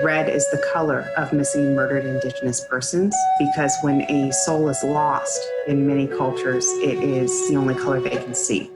Red is the color of missing and murdered Indigenous persons because when a soul is lost in many cultures, it is the only color they can see.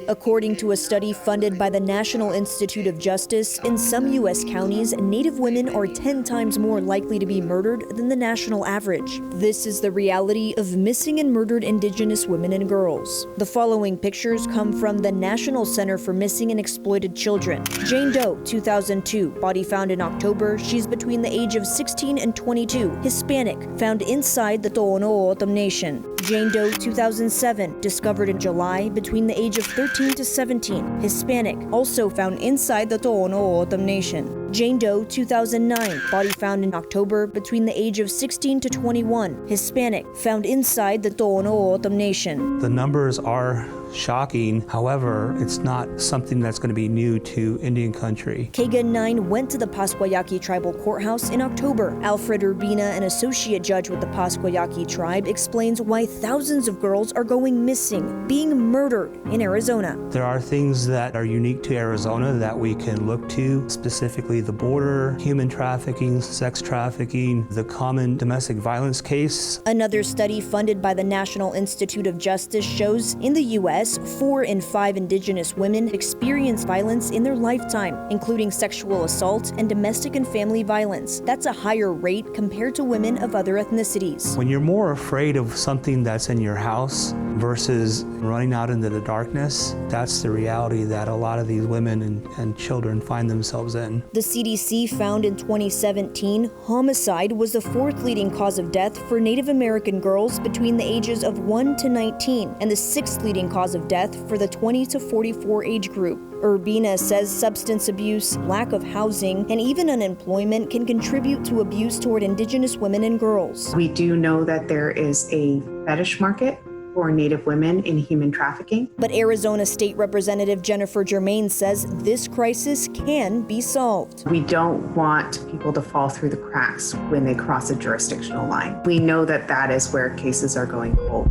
According to a study funded by the National Institute of Justice, in some U.S. counties, Native women are 10 times more likely to be murdered than the national average. This is the reality of missing and murdered Indigenous women and girls. The following pictures come from the National Center for Missing and Exploited Children. Jane Doe, 2002, body found in October. She's between the age of 16 and 22, Hispanic, found inside the To'ono'otam Nation. Jane Doe, 2007, discovered in July, between the age of 13 to 17, Hispanic, also found inside the To'ono'otam Nation. Jane Doe, 2009, body found in October, between the age of 16 to 21, Hispanic, found inside the To'ono'otam Nation. The numbers are shocking. However, it's not something that's going to be new to Indian country. Kagan 9 went to the Pasquayaqui Tribal Courthouse in October. Alfred Urbina, an associate judge with the Pasquayaqui tribe, explains why thousands of girls are going missing, being murdered in Arizona. There are things that are unique to Arizona that we can look to, specifically the border, human trafficking, sex trafficking, the common domestic violence case. Another study funded by the National Institute of Justice shows in the U.S., 4 in 5 Indigenous women experience violence in their lifetime, including sexual assault and domestic and family violence. That's a higher rate compared to women of other ethnicities. When you're more afraid of something that's in your house versus running out into the darkness, that's the reality that a lot of these women and children find themselves in. The CDC found in 2017, homicide was the 4th leading cause of death for Native American girls between the ages of 1 to 19, and the 6th leading cause of death for the 20 to 44 age group. Urbina says substance abuse, lack of housing, and even unemployment can contribute to abuse toward Indigenous women and girls. We do know that there is a fetish market for Native women in human trafficking. But Arizona State Representative Jennifer Germain says this crisis can be solved. We don't want people to fall through the cracks when they cross a jurisdictional line. We know that that is where cases are going cold.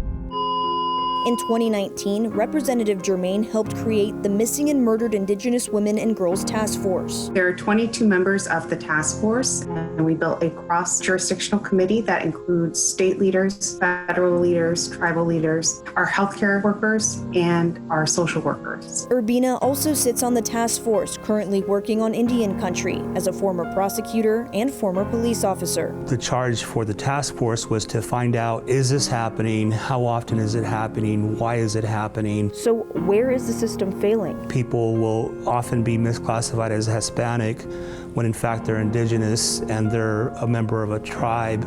In 2019, Representative Germain helped create the Missing and Murdered Indigenous Women and Girls Task Force. There are 22 members of the task force, and we built a cross-jurisdictional committee that includes state leaders, federal leaders, tribal leaders, our healthcare workers, and our social workers. Urbina also sits on the task force, currently working on Indian country as a former prosecutor and former police officer. The charge for the task force was to find out, is this happening? How often is it happening? Why is it happening? So where is the system failing? People will often be misclassified as Hispanic when in fact they're Indigenous and they're a member of a tribe,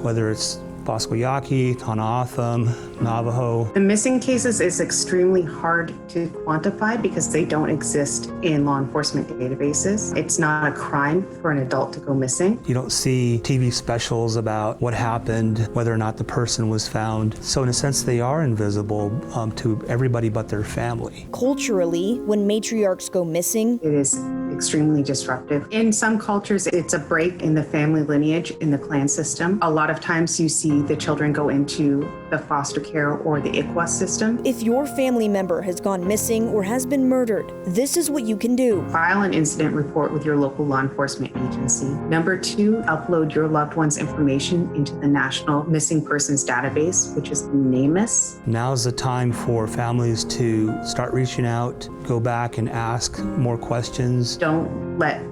whether it's Pasquayaqui, Tohono-O'odham, Navajo. The missing cases is extremely hard to quantify because they don't exist in law enforcement databases. It's not a crime for an adult to go missing. You don't see TV specials about what happened, whether or not the person was found. So in a sense, they are invisible to everybody but their family. Culturally, when matriarchs go missing, it is extremely disruptive. In some cultures, it's a break in the family lineage, in the clan system. A lot of times you see the children go into the foster care or the ICWA system. If your family member has gone missing or has been murdered, this is what you can do. File an incident report with your local law enforcement agency. Number 2, upload your loved one's information into the National Missing Persons Database, which is NamUs. Now's the time for families to start reaching out, go back and ask more questions. Don't let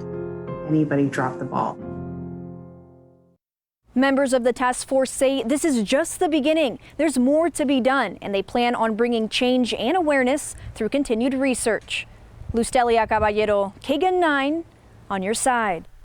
anybody drop the ball. Members of the task force say this is just the beginning. There's more to be done, and they plan on bringing change and awareness through continued research. Lustelia Caballero, Kagan 9, on your side.